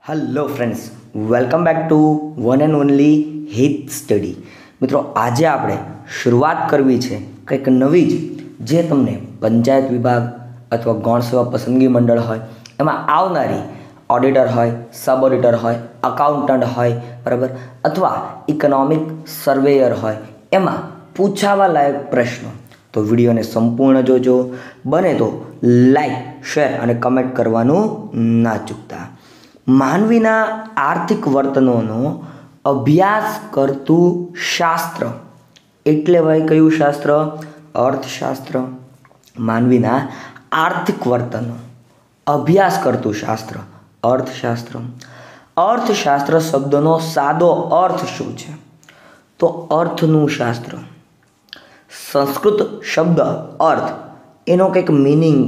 Hello friends, welcome back to one and only hit study. मित्रों, આજે આપણે શરૂઆત કરવી છે કંઈક નવી જ, જે તમને પંચાયત વિભાગ અથવા ગૌણ સેવા પસંદગી મંડળ હોય એમાં આવનારી ઓડિટર હોય, સબ ઓડિટર હોય, અકાઉન્ટન્ટ હોય, બરાબર, અથવા ઇકોનોમિક સર્વેયર હોય એમાં પૂછાવા લાયક પ્રશ્નો। તો વિડીયોને સંપૂર્ણ જોજો, બને તો લાઈક, શેર અને કમેન્ટ કરવાનું ના ચૂકતા। માનવીના આર્થિક વર્તનોનો અભ્યાસ કરતું શાસ્ત્ર એટલે ભાઈ કયું શાસ્ત્ર? અર્થશાસ્ત્ર। માનવીના આર્થિક વર્તનનો અભ્યાસ કરતું શાસ્ત્ર અર્થશાસ્ત્ર। અર્થશાસ્ત્ર શબ્દનો સાદો અર્થ શું છે? તો અર્થનું શાસ્ત્ર। સંસ્કૃત શબ્દ અર્થ એનો કંઈક મિનિંગ,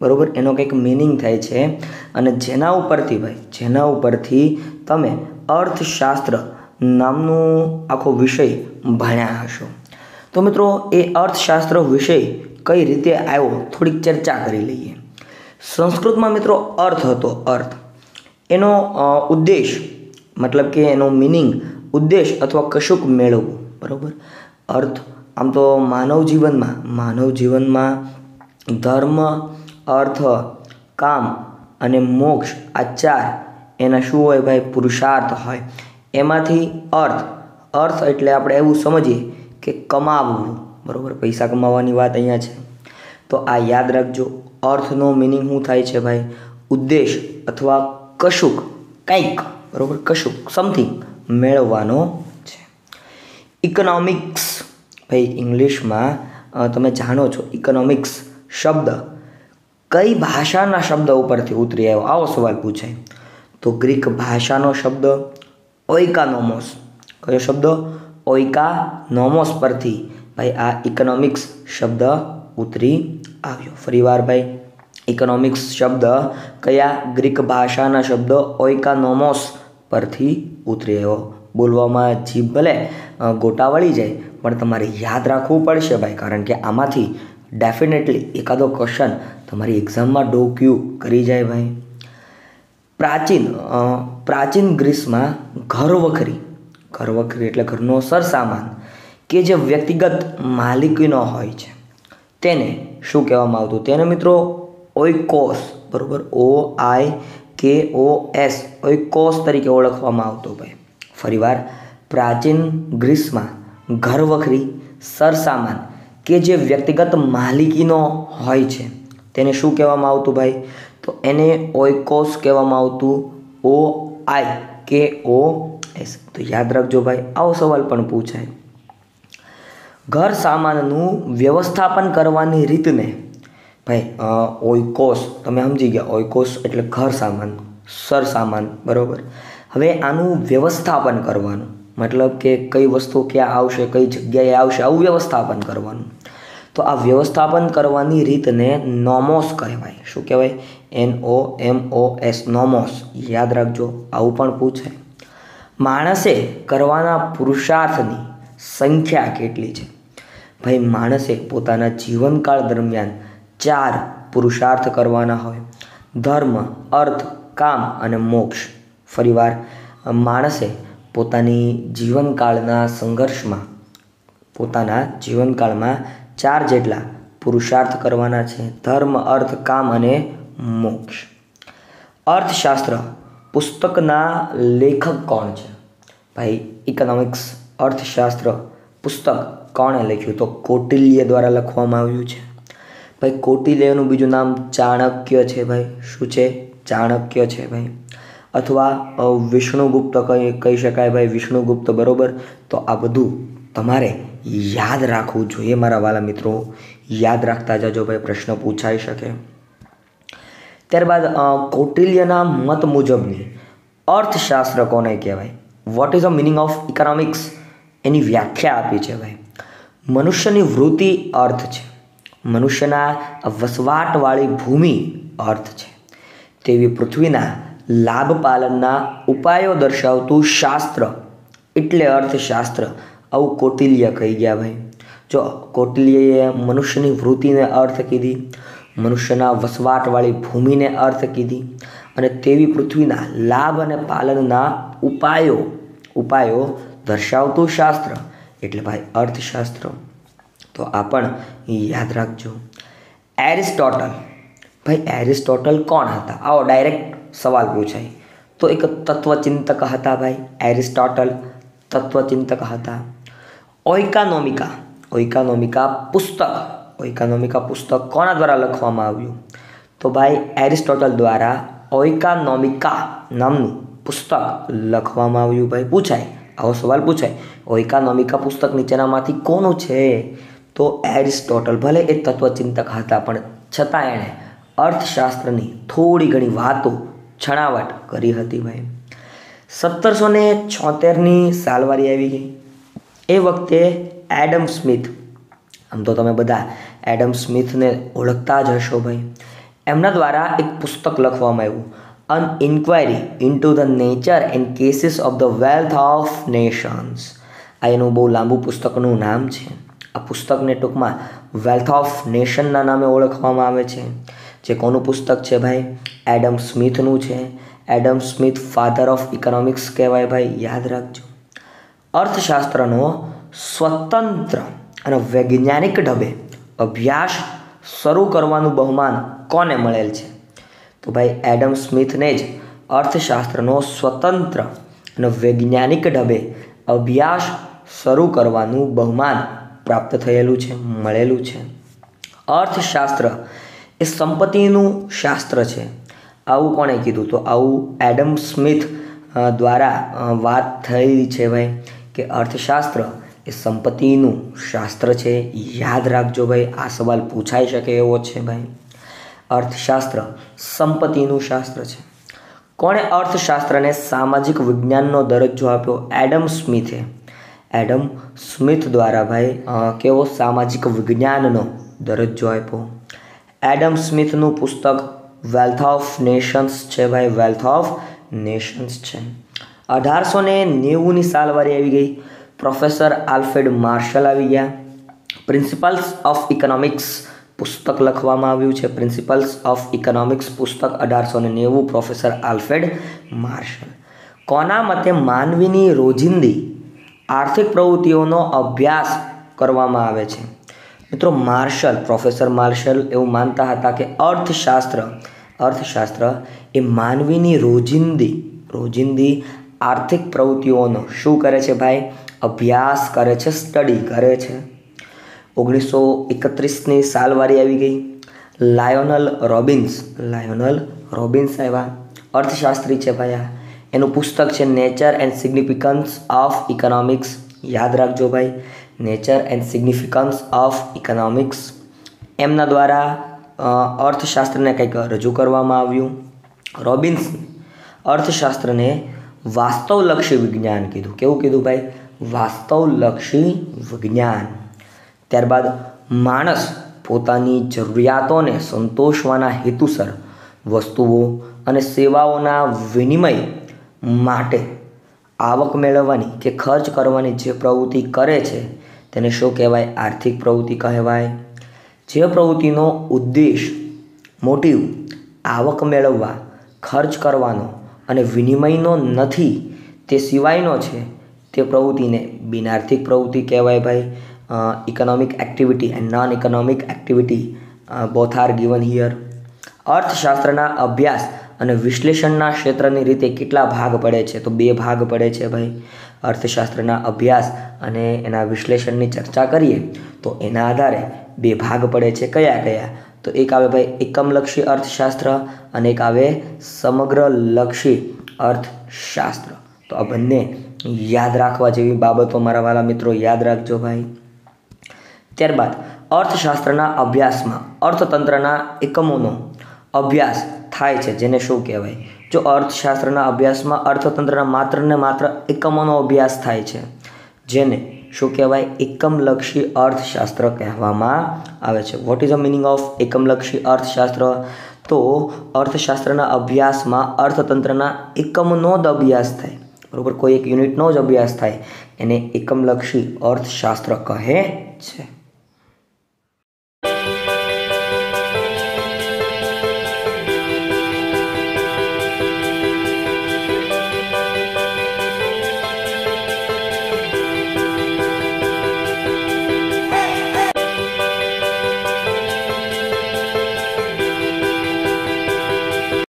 બરાબર, એનો કંઈક મિનિંગ થાય છે અને જેના ઉપરથી તમે અર્થશાસ્ત્ર નામનું આખો વિષય ભણ્યા હશો। તો મિત્રો, એ અર્થશાસ્ત્ર વિષય કઈ રીતે આવ્યો થોડીક ચર્ચા કરી લઈએ। સંસ્કૃતમાં મિત્રો અર્થ હતો, અર્થ એનો ઉદ્દેશ, મતલબ કે એનો મિનિંગ, ઉદ્દેશ અથવા કશુંક મેળવવું, બરાબર। અર્થ આમ તો માનવ જીવનમાં ધર્મ, અર્થ, કામ અને મોક્ષ આ ચાર એના શું હોય ભાઈ? પુરુષાર્થ હોય। એમાંથી અર્થ એટલે આપણે એવું સમજીએ કે કમાવવું, બરાબર, પૈસા કમાવાની વાત અહીંયા છે। તો આ યાદ રાખજો, અર્થનો મિનિંગ શું થાય છે ભાઈ? ઉદ્દેશ અથવા કશુંક, કંઈક, બરાબર, કશુંક, સમથિંગ મેળવવાનો છે। ઇકોનોમિક્સ ભાઈ, ઇંગ્લિશમાં તમે જાણો છો ઇકોનોમિક્સ શબ્દ કઈ ભાષાના શબ્દ ઉપરથી ઉતરી આવ્યો? આવો સવાલ પૂછાય તો ગ્રીક ભાષાનો શબ્દ ઓઇકાનોમોસ। કયો શબ્દ? ઓઇકાનોમોસ પરથી ભાઈ આ ઇકોનોમિક્સ શબ્દ ઉતરી આવ્યો। ફરીવાર ભાઈ, ઇકોનોમિક્સ શબ્દ કયા ગ્રીક ભાષાના શબ્દ ઓઇકાનોમોસ પરથી ઉતરી આવ્યો? બોલવામાં જીભ ભલે ગોટા વળી જાય, પણ તમારે યાદ રાખવું પડશે ભાઈ, કારણ કે આમાંથી ડેફિનેટલી એકાદો ક્વેશ્ચન તમારી એક્ઝામમાં ડોક્યુ કરી જાય ભાઈ। પ્રાચીન ગ્રીસમાં ઘરવખરી એટલે ઘરનો સરસામાન કે જે વ્યક્તિગત માલિકીનો હોય છે તેને શું કહેવામાં આવતું? તેને મિત્રો ઓઇકોસ, બરાબર, OIKOS, ઓઇકોસ તરીકે ઓળખવામાં આવતો ભાઈ। ફરીવાર, પ્રાચીન ગ્રીસમાં ઘરવખરી સરસામાન કે જે વ્યક્તિગત માલિકીનો હોય છે તેને શું કહેવામાં આવતું ભાઈ? તો એને ઓઇકોસ કહેવામાં આવતું, OIKOS। તો યાદ રાખજો ભાઈ, આવો સવાલ પણ પૂછાય। ઘર સામાનનું વ્યવસ્થાપન કરવાની રીતને ભાઈ ઓઇકોસ, તમે સમજી ગયા, ઓઇકોસ એટલે ઘર સામાન, સરસામાન, બરાબર। હવે આનું વ્યવસ્થાપન કરવાનું મતલબ કે કઈ વસ્તુ ક્યાં આવશે, કઈ જગ્યાએ આવશે, આવું વ્યવસ્થાપન કરવાનું। તો આ વ્યવસ્થાપન કરવાની રીતને નોમોસ કહેવાય। શું કહેવાય? NOMOS, નોમોસ। યાદ રાખજો, આવું પણ પૂછાય। માણસે કરવાના પુરુષાર્થની સંખ્યા કેટલી છે? ભાઈ, માણસે પોતાના જીવનકાળ દરમિયાન 4 પુરુષાર્થ કરવાના હોય: ધર્મ, અર્થ, કામ અને મોક્ષ। ફરીવાર, માણસે પોતાના જીવનકાળમાં 4 જેટલા પુરુષાર્થ કરવાના છે: ધર્મ, અર્થ, કામ અને મોક્ષ। અર્થશાસ્ત્ર પુસ્તકના લેખક કોણ છે? ભાઈ, ઇકોનોમિક્સ અર્થશાસ્ત્ર પુસ્તક કોણે લખ્યું? તો કૌટિલ્ય દ્વારા લખવામાં આવ્યું છે ભાઈ। કૌટિલ્યનું બીજું નામ ચાણક્ય છે ભાઈ। શું છે? ચાણક્ય છે ભાઈ, અથવા વિષ્ણુગુપ્ત કહી શકાય ભાઈ, વિષ્ણુગુપ્ત, બરાબર। તો આ બધું તમારે યાદ રાખવું જોઈએ મારા વાલા મિત્રો, યાદ રાખતા જજો ભાઈ, પ્રશ્ન પૂછાઈ શકે। ત્યારબાદ કૌટિલ્યના મત મુજબની અર્થશાસ્ત્ર કોને કહેવાય? What is the meaning of economics? એની વ્યાખ્યા આપી છે ભાઈ। મનુષ્યની વૃત્તિ અર્થ છે, મનુષ્યના વસવાટવાળી ભૂમિ અર્થ છે, તેવી પૃથ્વીના લાભ પાલનના ઉપાયો દર્શાવતું શાસ્ત્ર એટલે અર્થશાસ્ત્ર। આવું કૌટિલ્ય કહી ગયા ભાઈ। જો કૌટિલ્યએ મનુષ્યની વૃત્તિને અર્થ કીધી, મનુષ્યના વસવાટવાળી ભૂમિને અર્થ કીધી અને તેવી પૃથ્વીના લાભ અને પાલનના ઉપાયો દર્શાવતું શાસ્ત્ર એટલે ભાઈ અર્થશાસ્ત્ર. તો આ પણ યાદ રાખજો. એરિસ્ટોટલ, ભાઈ એરિસ્ટોટલ કોણ હતા? આવો ડાયરેક્ટ સવાલ પૂછાય. તો એક તત્વચિંતક હતા ભાઈ એરિસ્ટોટલ, તત્વચિંતક હતા. ઓઇકાનોમિકા પુસ્તક કોના દ્વારા લખવામાં આવ્યું? તો ભાઈ એરિસ્ટોટલ દ્વારા ઓઇકાનોમિકા નામનું પુસ્તક લખવામાં આવ્યું. ભાઈ પૂછાય, આવો સવાલ પૂછાય, ઓઇકાનોમિકા પુસ્તક નીચેનામાંથી કોનું છે? તો એરિસ્ટોટલ. ભલે એ તત્વચિંતક હતા પણ છતાં એણે અર્થશાસ્ત્રની થોડી ઘણી વાતો છણાવટ કરી હતી ભાઈ. 1776ની સાલવારી આવી ગઈ. એ વખતે એડમ સ્મિથ, આમ તો તમે બધા એડમ સ્મિથને ઓળખતા જ હશો ભાઈ, એમના દ્વારા એક પુસ્તક લખવામાં આવ્યું, an inquiry into the nature and causes of the wealth of nations. આ એનું બહુ લાંબુ પુસ્તકનું નામ છે. આ પુસ્તકને ટૂંકમાં વેલ્થ ઓફ નેશનના નામે ઓળખવામાં આવે છે. જે કોનું પુસ્તક છે ભાઈ? એડમ સ્મિથનું છે. Adam Smith father of economics કહેવાય ભાઈ, યાદ રાખજો. અર્થશાસ્ત્રનો સ્વતંત્ર અને વૈજ્ઞાનિક ઢબે અભ્યાસ શરૂ કરવાનું બહુમાન કોને મળેલ છે? તો ભાઈ એડમ સ્મિથને જ અર્થશાસ્ત્રનો સ્વતંત્ર અને વૈજ્ઞાનિક ઢબે અભ્યાસ શરૂ કરવાનું બહુમાન પ્રાપ્ત થયેલું છે, મળેલું છે. અર્થશાસ્ત્ર એ સંપત્તિનું શાસ્ત્ર છે, આવું કોણે કીધું? તો આવું એડમ સ્મિથ દ્વારા વાત થયેલી છે ભાઈ કે અર્થશાસ્ત્ર એ સંપત્તિનું શાસ્ત્ર છે. યાદ રાખજો ભાઈ, આ સવાલ પૂછાઈ શકે એવો છે ભાઈ. અર્થશાસ્ત્ર સંપત્તિનું શાસ્ત્ર છે. કોણે અર્થશાસ્ત્રને સામાજિક વિજ્ઞાનનો દરજ્જો આપ્યો? એડમ સ્મિથે. એડમ સ્મિથ દ્વારા ભાઈ કેવો સામાજિક વિજ્ઞાનનો દરજ્જો આપ્યો? એડમ સ્મિથનું પુસ્તક વેલ્થ ઓફ નેશન્સ છે ભાઈ, વેલ્થ ઓફ નેશન્સ છે. 1890ની સાલવારી આવી ગઈ. પ્રોફેસર આલ્ફ્રેડ માર્શલ આવી ગયા. પ્રિન્સિપલ્સ ઓફ ઇકોનોમિક્સ પુસ્તક લખવામાં આવ્યું છે. પ્રિન્સિપલ્સ ઓફ ઇકોનોમિક્સ પુસ્તક 1890, પ્રોફેસર આલ્ફ્રેડ માર્શલ. કોના મતે માનવીની રોજિંદી આર્થિક પ્રવૃત્તિઓનો અભ્યાસ કરવામાં આવે છે? મિત્રો પ્રોફેસર માર્શલ એવું માનતા હતા કે અર્થશાસ્ત્ર એ માનવીની રોજિંદી આર્થિક પ્રવૃત્તિઓનો શું કરે છે ભાઈ? અભ્યાસ કરે છે, સ્ટડી કરે છે. 1931ની સાલવારી આવી ગઈ. લાયોનલ રોબિન્સ આવ્યા, અર્થશાસ્ત્રી છે ભાઈ. એનું પુસ્તક છે nature and significance of economics. યાદ રાખજો ભાઈ, nature and significance of economics. એમના દ્વારા અર્થશાસ્ત્રને કંઈક રજૂ કરવામાં આવ્યું. રોબિન્સ અર્થશાસ્ત્રને વાસ્તવલક્ષી વિજ્ઞાન કીધું. કેવું કીધું ભાઈ? વાસ્તવલક્ષી વિજ્ઞાન. ત્યારબાદ માણસ પોતાની જરૂરિયાતોને સંતોષવાના હેતુસર વસ્તુઓ અને સેવાઓના વિનિમય માટે આવક મેળવવાની કે ખર્ચ કરવાની જે પ્રવૃત્તિ કરે છે તેને શું કહેવાય? આર્થિક પ્રવૃત્તિ કહેવાય. જે પ્રવૃત્તિનો ઉદ્દેશ મોટિવ આવક મેળવવા, ખર્ચ કરવાનો અને વિનિમયનો નથી, તે સિવાયનો છે, તે પ્રવૃત્તિને બિનઆર્થિક પ્રવૃત્તિ કહેવાય ભાઈ. Economic activity and non economic activity both are given here. અર્થશાસ્ત્રના અભ્યાસ અને વિશ્લેષણના ક્ષેત્રની રીતે કેટલા ભાગ પડે છે? તો 2 ભાગ પડે છે ભાઈ. અર્થશાસ્ત્રના અભ્યાસ અને એના વિશ્લેષણની ચર્ચા કરીએ તો એના આધારે 2 ભાગ પડે છે. કયા? તો એક આવે ભાઈ એકમલક્ષી અર્થશાસ્ત્ર અને એક આવે સમગ્રલક્ષી અર્થશાસ્ત્ર. તો આ બંને યાદ રાખવા જેવી બાબતો મારા વાલા મિત્રો, યાદ રાખજો ભાઈ. ત્યારબાદ અર્થશાસ્ત્રના અભ્યાસમાં અર્થતંત્રના એકમોનો અભ્યાસ થાય છે, જેને શું કહેવાય? જો અર્થશાસ્ત્રના અભ્યાસમાં અર્થતંત્રના માત્ર એકમોનો અભ્યાસ થાય છે, જેને શું કહેવાય? એકમલક્ષી અર્થશાસ્ત્ર કહેવામાં આવે છે. What is the meaning of એકમલક્ષી અર્થશાસ્ત્ર? તો અર્થશાસ્ત્રના અભ્યાસમાં અર્થતંત્રના એકમનો જ અભ્યાસ થાય, બરાબર? કોઈ એક યુનિટનો જ અભ્યાસ થાય, એને એકમલક્ષી અર્થશાસ્ત્ર કહે છે.